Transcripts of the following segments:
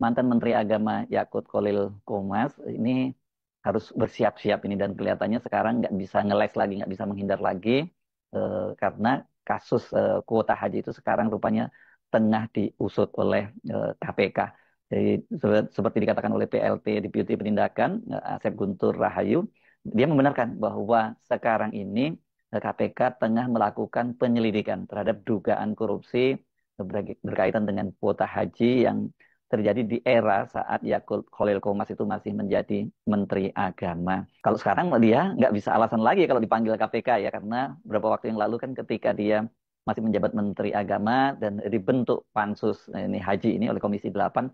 mantan Menteri Agama Yakut Khalil Qomas ini harus bersiap-siap ini dan kelihatannya sekarang nggak bisa ngeles lagi, nggak bisa menghindar lagi karena kasus kuota haji itu sekarang rupanya tengah diusut oleh KPK. Jadi seperti dikatakan oleh PLT Deputi Penindakan Asep Guntur Rahayu, dia membenarkan bahwa sekarang ini KPK tengah melakukan penyelidikan terhadap dugaan korupsi berkaitan dengan kuota haji yang terjadi di era saat Yakut Khalil Qomas itu masih menjadi Menteri Agama. Kalau sekarang dia nggak bisa alasan lagi kalau dipanggil KPK ya, karena beberapa waktu yang lalu kan ketika dia masih menjabat Menteri Agama dan dibentuk pansus ini haji ini oleh Komisi 8,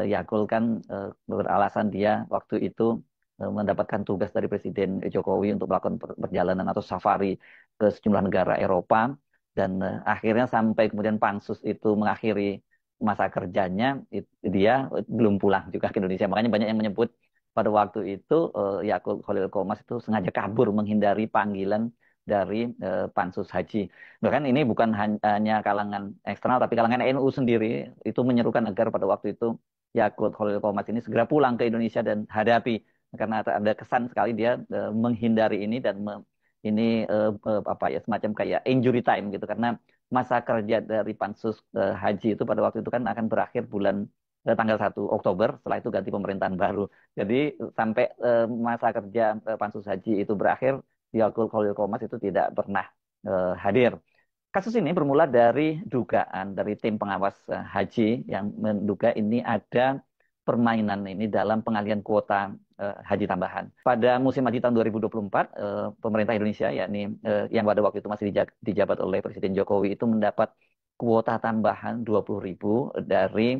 Yakul kan beralasan dia waktu itu mendapatkan tugas dari Presiden Jokowi untuk melakukan perjalanan atau safari ke sejumlah negara Eropa dan akhirnya sampai kemudian pansus itu mengakhiri masa kerjanya, dia belum pulang juga ke Indonesia. Makanya banyak yang menyebut pada waktu itu Yakut Khalil Qomas itu sengaja kabur menghindari panggilan dari pansus haji. Bahkan ini bukan hanya kalangan eksternal, tapi kalangan NU sendiri itu menyerukan agar pada waktu itu Yakut Khalil Qomas ini segera pulang ke Indonesia dan hadapi, karena ada kesan sekali dia menghindari ini dan ini apa ya, semacam kayak injury time gitu, karena masa kerja dari pansus haji itu pada waktu itu kan akan berakhir bulan tanggal 1 Oktober, setelah itu ganti pemerintahan baru. Jadi sampai masa kerja pansus haji itu berakhir, Yakut Khalil Qomas itu tidak pernah hadir. Kasus ini bermula dari dugaan dari tim pengawas haji yang menduga ini ada permainan ini dalam pengalihan kuota haji tambahan. Pada musim haji tahun 2024, pemerintah Indonesia yakni yang pada waktu itu masih dijabat oleh Presiden Jokowi itu mendapat kuota tambahan 20.000 dari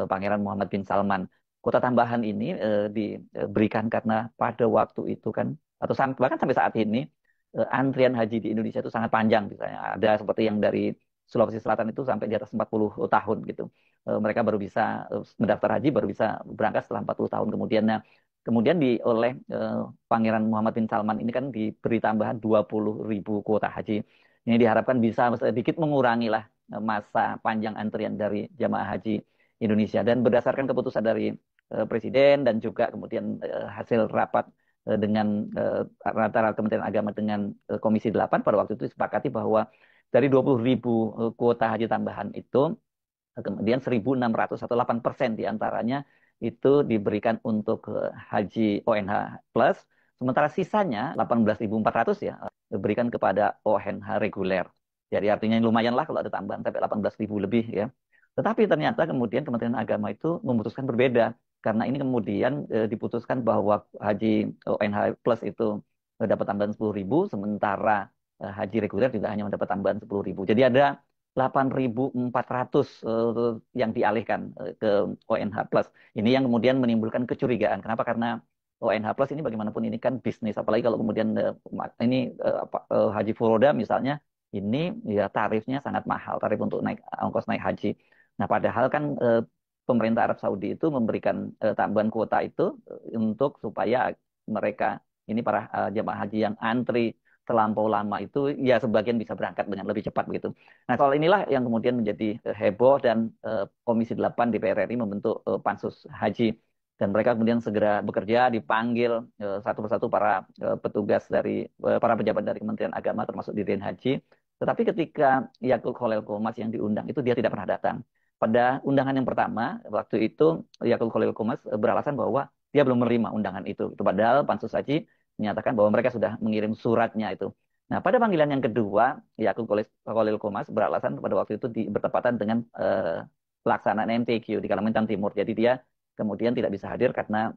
Pangeran Muhammad bin Salman. Kuota tambahan ini diberikan karena pada waktu itu kan atau bahkan sampai saat ini antrian haji di Indonesia itu sangat panjang, misalnya ada seperti yang dari Sulawesi Selatan itu sampai di atas 40 tahun gitu. Mereka baru bisa mendaftar haji, baru bisa berangkat setelah 40 tahun kemudian. Nah, kemudian oleh Pangeran Muhammad bin Salman ini kan diberi tambahan 20.000 kuota haji. Ini diharapkan bisa sedikit mengurangi lah masa panjang antrian dari jamaah haji Indonesia. Dan berdasarkan keputusan dari Presiden dan juga kemudian hasil rapat dengan rata-rata Kementerian Agama dengan Komisi 8 pada waktu itu disepakati bahwa dari 20.000 kuota haji tambahan itu kemudian 1.600 atau 8% diantaranya itu diberikan untuk haji ONH plus, sementara sisanya 18.400 ya diberikan kepada ONH reguler. Jadi artinya lumayan lah kalau ada tambahan sampai 18.000 lebih ya. Tetapi ternyata kemudian Kementerian Agama itu memutuskan berbeda, karena ini kemudian diputuskan bahwa haji ONH plus itu dapat tambahan 10.000, sementara haji reguler juga hanya mendapat tambahan 10.000. Jadi ada 8.400 yang dialihkan ke ONH plus. Ini yang kemudian menimbulkan kecurigaan. Kenapa? Karena ONH plus ini bagaimanapun ini kan bisnis, apalagi kalau kemudian ini haji furoda misalnya, ini ya tarifnya sangat mahal, tarif untuk naik ongkos naik haji. Nah, padahal kan pemerintah Arab Saudi itu memberikan tambahan kuota itu untuk supaya mereka ini para jemaah haji yang antri terlampau lama itu ya sebagian bisa berangkat dengan lebih cepat begitu. Nah, soal inilah yang kemudian menjadi heboh dan Komisi 8 DPR RI membentuk pansus haji, dan mereka kemudian segera bekerja, dipanggil satu persatu para petugas dari para pejabat dari Kementerian Agama termasuk Dirjen Haji. Tetapi ketika Yakut Khalil Qomas yang diundang itu dia tidak pernah datang. Pada undangan yang pertama waktu itu Yakut Khalil Qomas beralasan bahwa dia belum menerima undangan itu. Itu padahal pansus haji menyatakan bahwa mereka sudah mengirim suratnya itu. Nah, pada panggilan yang kedua, Yakut Khalil Qomas beralasan pada waktu itu bertepatan dengan pelaksanaan MTQ di Kalimantan Timur. Jadi dia kemudian tidak bisa hadir karena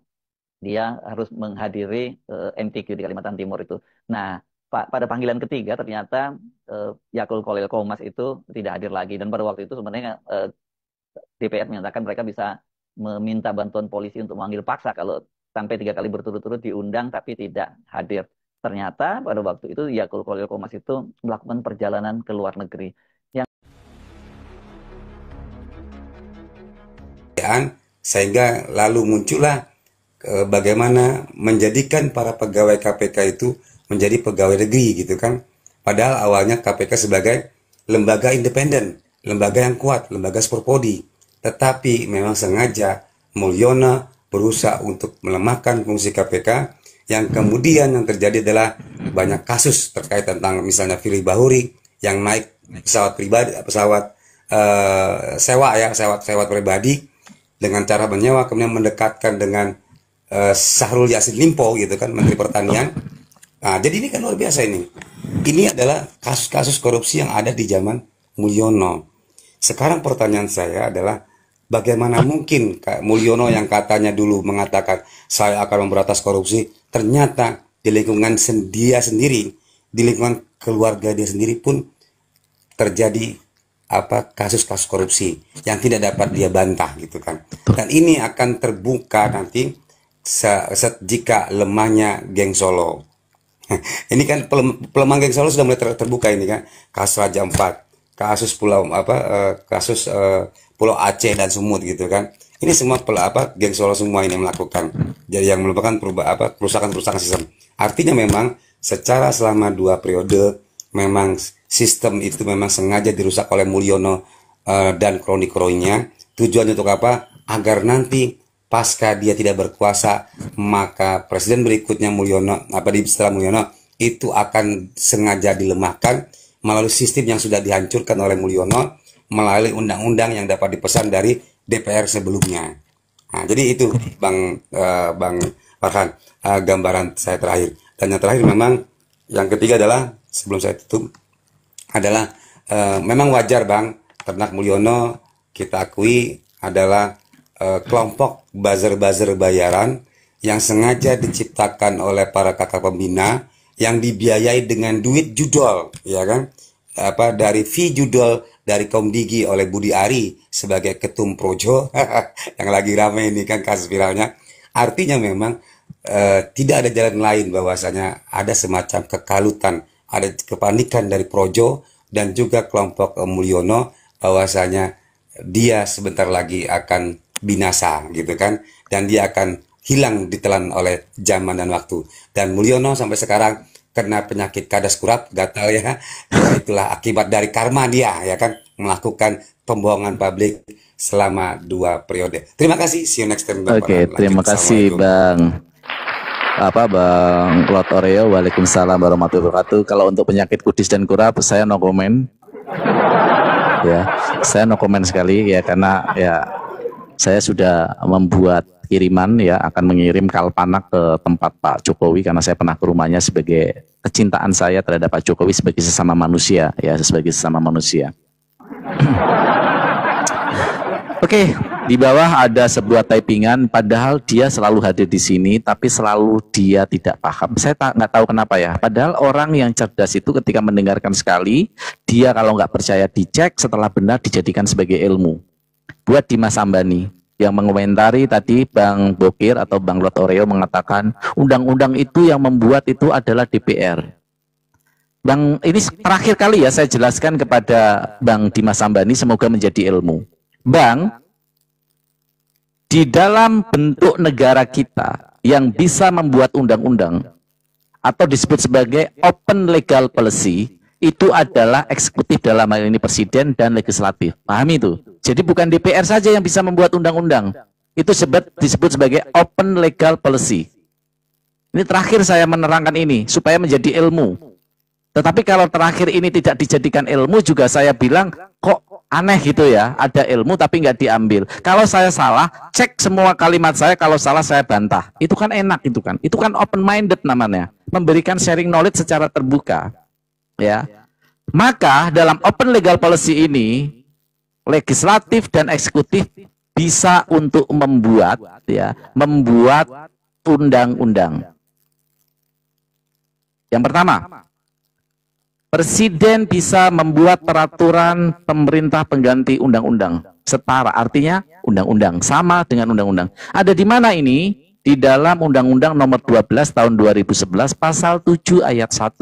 dia harus menghadiri MTQ di Kalimantan Timur itu. Nah, pada panggilan ketiga ternyata Yakut Khalil Qomas itu tidak hadir lagi, dan pada waktu itu sebenarnya DPR menyatakan mereka bisa meminta bantuan polisi untuk memanggil paksa kalau sampai 3 kali berturut-turut diundang tapi tidak hadir. Ternyata pada waktu itu Yakut Khalil Qomas itu melakukan perjalanan ke luar negeri. Yang Sehingga lalu muncullah bagaimana menjadikan para pegawai KPK itu menjadi pegawai negeri gitu kan. Padahal awalnya KPK sebagai lembaga independen, lembaga yang kuat, lembaga sporpodi. Tetapi memang sengaja Mulyono berusaha untuk melemahkan fungsi KPK, yang kemudian yang terjadi adalah banyak kasus terkait tentang misalnya Firly Bahuri yang naik pesawat pribadi, pesawat sewa pribadi dengan cara menyewa, kemudian mendekatkan dengan Syahrul Yassin Limpo gitu kan, Menteri Pertanian. Nah, jadi ini kan luar biasa ini. Ini adalah kasus-kasus korupsi yang ada di zaman Mulyono. Sekarang pertanyaan saya adalah bagaimana mungkin Mulyono yang katanya dulu mengatakan saya akan memberantas korupsi, ternyata di lingkungan dia sendiri, di lingkungan keluarga dia sendiri pun terjadi kasus-kasus korupsi yang tidak dapat dia bantah gitu kan. Dan ini akan terbuka nanti jika lemahnya geng Solo. Ini kan pelemahan geng Solo sudah mulai terbuka ini kan. Kasus Raja Ampat, kasus Pulau Aceh dan Sumut gitu kan. Ini semua geng Solo semua ini melakukan. Jadi yang merupakan kerusakan sistem. Artinya memang secara selama 2 periode memang sistem itu memang sengaja dirusak oleh Mulyono dan kroni-kroninya. Tujuannya untuk apa? Agar nanti pasca dia tidak berkuasa, maka presiden berikutnya Mulyono setelah Mulyono itu akan sengaja dilemahkan melalui sistem yang sudah dihancurkan oleh Mulyono, melalui undang-undang yang dapat dipesan dari DPR sebelumnya. Nah, jadi itu Bang Farhan, gambaran saya terakhir. Dan yang terakhir memang yang ketiga adalah sebelum saya tutup adalah memang wajar Bang, ternak Mulyono kita akui adalah kelompok buzzer-buzzer bayaran yang sengaja diciptakan oleh para kakak pembina yang dibiayai dengan duit judol, ya kan? Dari fee judol dari Komdigi oleh Budi Ari sebagai ketum Projo yang lagi ramai ini kan kasus viralnya. Artinya memang tidak ada jalan lain, bahwasanya ada semacam kekalutan, ada kepanikan dari Projo dan juga kelompok Mulyono, bahwasanya dia sebentar lagi akan binasa gitu kan, dan dia akan hilang ditelan oleh zaman dan waktu. Dan Mulyono sampai sekarang kena penyakit kadas kurat, gatal ya. Itulah akibat dari karma dia ya kan, melakukan pembohongan publik selama 2 periode. Terima kasih, see you next time. Oke, terima kasih Bang Lord Oreo. Waalaikumsalam warahmatullahi wabarakatuh. Kalau untuk penyakit kudis dan kurap saya no comment. Ya, saya no comment sekali ya, karena ya saya sudah membuat kiriman ya, akan mengirim kalpanak ke tempat Pak Jokowi karena saya pernah ke rumahnya sebagai kecintaan saya terhadap Pak Jokowi sebagai sesama manusia ya, sebagai sesama manusia. Oke, di bawah ada sebuah typingan, padahal dia selalu hadir di sini, tapi selalu dia tidak paham. Saya nggak tahu kenapa ya. Padahal orang yang cerdas itu ketika mendengarkan sekali, dia kalau nggak percaya dicek, setelah benar dijadikan sebagai ilmu. Buat Dimas Ambani yang mengomentari tadi, Bang Bokir atau Bang Lord Oreo mengatakan undang-undang itu yang membuat itu adalah DPR. Bang, ini terakhir kali ya saya jelaskan kepada Bang Dimas Ambani, semoga menjadi ilmu. Bang, di dalam bentuk negara kita yang bisa membuat undang-undang atau disebut sebagai open legal policy, itu adalah eksekutif, dalam hal ini presiden dan legislatif. Pahami itu? Jadi bukan DPR saja yang bisa membuat undang-undang. Itu disebut sebagai open legal policy. Ini terakhir saya menerangkan ini supaya menjadi ilmu. Tetapi kalau terakhir ini tidak dijadikan ilmu juga saya bilang kok aneh gitu ya, ada ilmu tapi nggak diambil. Kalau saya salah, cek semua kalimat saya, kalau salah saya bantah. Itu kan enak, itu kan open minded namanya, memberikan sharing knowledge secara terbuka. Ya. Maka dalam open legal policy ini, legislatif dan eksekutif bisa untuk membuat undang-undang. Yang pertama, presiden bisa membuat peraturan pemerintah pengganti undang-undang setara, artinya undang-undang sama dengan undang-undang. Ada di mana ini? Di dalam Undang-Undang Nomor 12 Tahun 2011 Pasal 7 Ayat 1.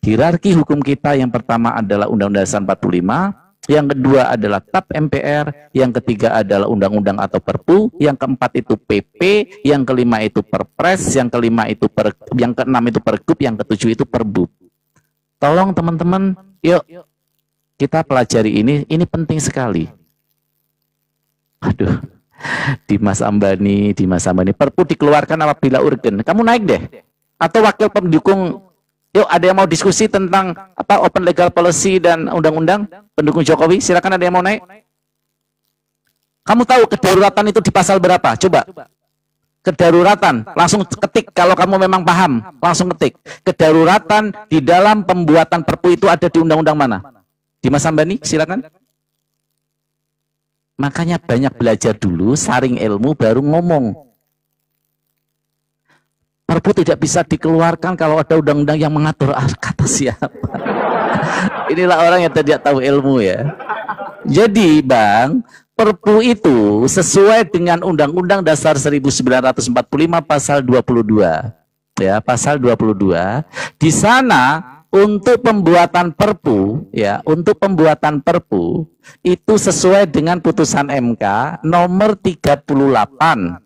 Hierarki hukum kita yang pertama adalah Undang-Undang Dasar 45, yang kedua adalah TAP MPR, yang ketiga adalah undang-undang atau Perpu, yang keempat itu PP, yang kelima itu Perpres, yang keenam itu Pergub, yang ketujuh itu Perbub. Tolong teman-teman, yuk kita pelajari ini penting sekali. Aduh, Dimas Ambani, Dimas Ambani. Perpu dikeluarkan apabila urgen. Kamu naik deh. Atau wakil pendukung, yuk ada yang mau diskusi tentang apa open legal policy dan undang-undang pendukung Jokowi? Silakan, ada yang mau naik? Kamu tahu kedaruratan itu di pasal berapa? Coba. Kedaruratan, langsung ketik kalau kamu memang paham, langsung ketik. Kedaruratan di dalam pembuatan perpu itu ada di undang-undang mana? Dimas Ambani, silakan. Makanya banyak belajar dulu, saring ilmu baru ngomong. Perpu tidak bisa dikeluarkan kalau ada undang-undang yang mengatur. Kata siapa? Inilah orang yang tidak tahu ilmu ya. Jadi Bang, Perpu itu sesuai dengan Undang-Undang Dasar 1945 pasal 22. Ya, pasal 22. Di sana untuk pembuatan Perpu, ya, untuk pembuatan Perpu itu sesuai dengan putusan MK nomor 38.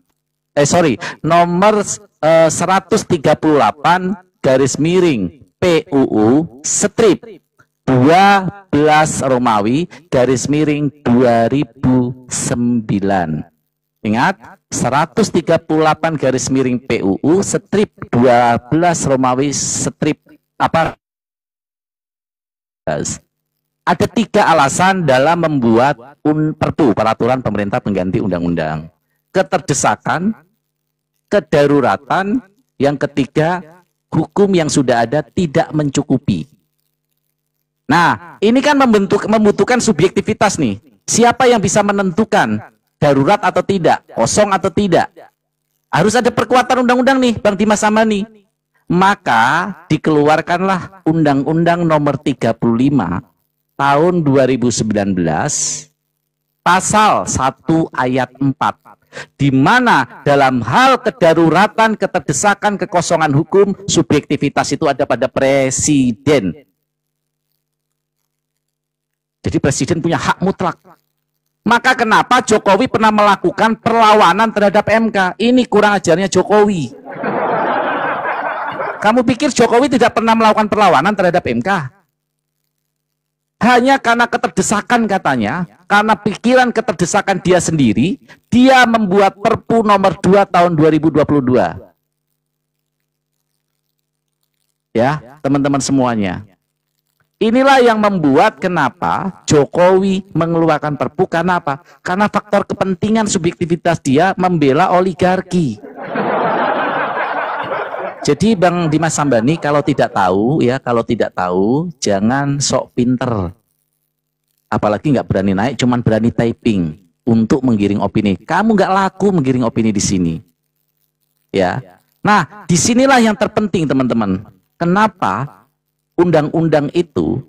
Nomor 138 garis miring PUU strip 12 Romawi garis miring 2009. Ingat, 138 garis miring PUU strip 12 Romawi strip apa? Ada 3 alasan dalam membuat Perpu, peraturan pemerintah pengganti undang-undang. Keterdesakan, kedaruratan, yang ketiga hukum yang sudah ada tidak mencukupi. Nah, ini kan membutuhkan subjektivitas nih. Siapa yang bisa menentukan darurat atau tidak, kosong atau tidak? Harus ada perkuatan undang-undang nih, Bang Dimas Ambani. Maka dikeluarkanlah Undang-Undang Nomor 35 tahun 2019 pasal 1 ayat 4, di mana dalam hal kedaruratan, keterdesakan, kekosongan hukum, subjektivitas itu ada pada presiden. Jadi presiden punya hak mutlak. Maka kenapa Jokowi pernah melakukan perlawanan terhadap MK? Ini kurang ajarnya Jokowi. Kamu pikir Jokowi tidak pernah melakukan perlawanan terhadap MK? Hanya karena keterdesakan katanya, karena pikiran keterdesakan dia sendiri, dia membuat Perpu nomor 2 tahun 2022. Ya, teman-teman semuanya. Inilah yang membuat kenapa Jokowi mengeluarkan Perpu, karena apa? Karena faktor kepentingan subjektivitas dia membela oligarki. Jadi Bang Dimas Ambani kalau tidak tahu ya, jangan sok pinter. Apalagi nggak berani naik, cuman berani typing untuk menggiring opini. Kamu nggak laku menggiring opini di sini. Ya. Nah, disinilah yang terpenting teman-teman. Kenapa undang-undang itu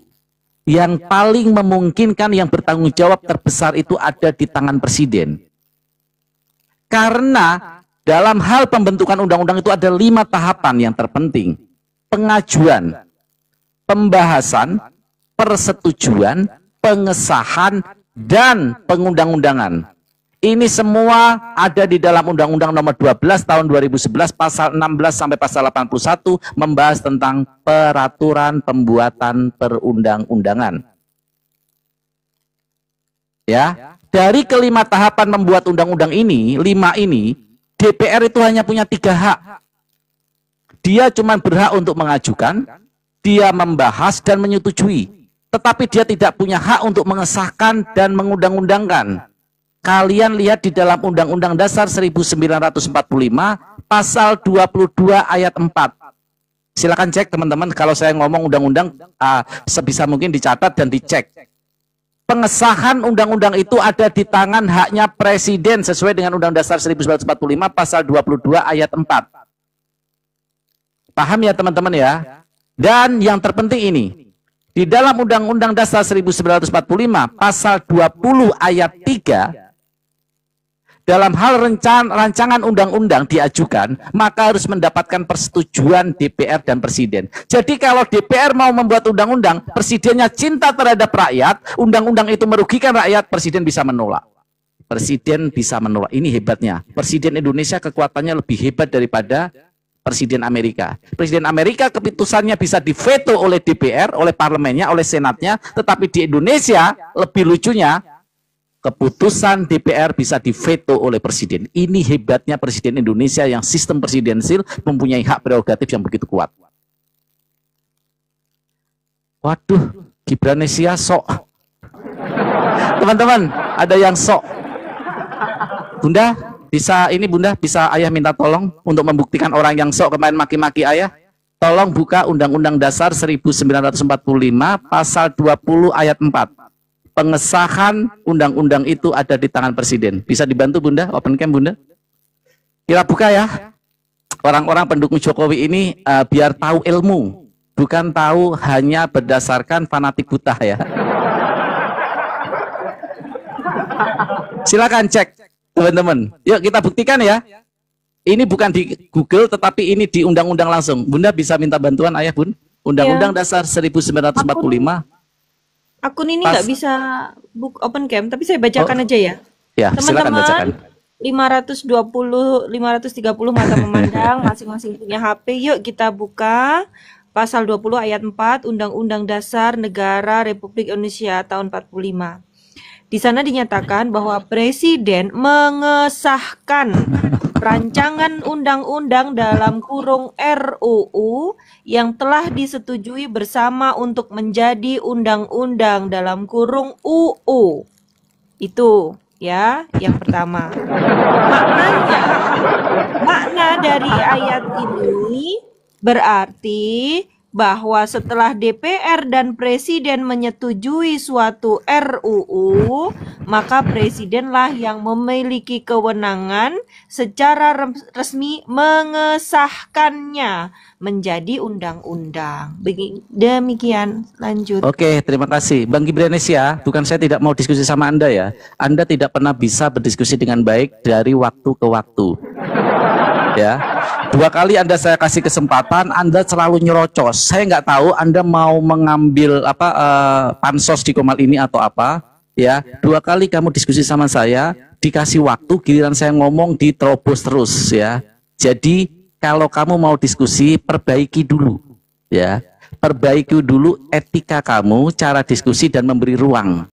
yang paling memungkinkan, yang bertanggung jawab terbesar itu ada di tangan presiden. Karena dalam hal pembentukan undang-undang itu ada 5 tahapan yang terpenting. Pengajuan, pembahasan, persetujuan, pengesahan, dan pengundang-undangan. Ini semua ada di dalam Undang-Undang Nomor 12 Tahun 2011 pasal 16 sampai pasal 81 membahas tentang peraturan pembuatan perundang-undangan. Ya, dari kelima tahapan membuat undang-undang ini, 5 ini, DPR itu hanya punya 3 hak. Dia cuma berhak untuk mengajukan, dia membahas dan menyetujui. Tetapi dia tidak punya hak untuk mengesahkan dan mengundang-undangkan. Kalian lihat di dalam Undang-Undang Dasar 1945 pasal 22 ayat 4. Silakan cek teman-teman, kalau saya ngomong undang-undang sebisa mungkin dicatat dan dicek. Pengesahan undang-undang itu ada di tangan haknya presiden sesuai dengan Undang Dasar 1945 pasal 22 ayat 4. Paham ya teman-teman ya? Dan yang terpenting ini, di dalam Undang-Undang Dasar 1945 pasal 20 ayat 3, dalam hal rancangan undang-undang diajukan, maka harus mendapatkan persetujuan DPR dan presiden. Jadi kalau DPR mau membuat undang-undang, presidennya cinta terhadap rakyat, undang-undang itu merugikan rakyat, presiden bisa menolak. Presiden bisa menolak. Ini hebatnya. Presiden Indonesia kekuatannya lebih hebat daripada Presiden Amerika. Presiden Amerika keputusannya bisa diveto oleh DPR, oleh parlemennya, oleh senatnya, tetapi di Indonesia lebih lucunya, keputusan DPR bisa diveto oleh presiden. Ini hebatnya presiden Indonesia yang sistem presidensil mempunyai hak prerogatif yang begitu kuat. Waduh, Gibranesia sok. Teman-teman, ada yang sok. Bunda, bisa ini Bunda, bisa ayah minta tolong untuk membuktikan orang yang sok kemarin maki-maki ayah. Tolong buka Undang-Undang Dasar 1945 pasal 20 ayat 4. Pengesahan undang-undang itu ada di tangan presiden. Bisa dibantu Bunda, open cam Bunda. Kita buka ya. Orang-orang pendukung Jokowi ini biar tahu ilmu, bukan tahu hanya berdasarkan fanatik buta ya. Silakan cek teman-teman. Yuk kita buktikan ya. Ini bukan di Google tetapi ini di undang-undang langsung. Bunda bisa minta bantuan ayah Bun. Undang-Undang Dasar 1945. Akun ini nggak bisa open cam, tapi saya bacakan aja ya. Ya, silakan bacakan. 520, 530 mata memandang, masing-masing punya HP. Yuk kita buka pasal 20 ayat 4 Undang-Undang Dasar Negara Republik Indonesia tahun 45. Di sana dinyatakan bahwa presiden mengesahkan rancangan undang-undang dalam kurung RUU yang telah disetujui bersama untuk menjadi undang-undang dalam kurung UU. Itu ya, yang pertama. Makna dari ayat ini berarti bahwa setelah DPR dan Presiden menyetujui suatu RUU, maka Presidenlah yang memiliki kewenangan secara resmi mengesahkannya menjadi undang-undang. Demikian, lanjut. Oke, terima kasih. Bang Gibranesia, bukan saya tidak mau diskusi sama Anda ya. Anda tidak pernah bisa berdiskusi dengan baik dari waktu ke waktu. Ya, 2 kali Anda saya kasih kesempatan, Anda selalu nyerocos. Saya nggak tahu Anda mau mengambil pansos di Komal ini atau apa. Ya, 2 kali kamu diskusi sama saya, dikasih waktu, giliran saya ngomong diterobos terus ya. Jadi kalau kamu mau diskusi, perbaiki dulu, ya. Perbaiki dulu etika kamu, cara diskusi dan memberi ruang.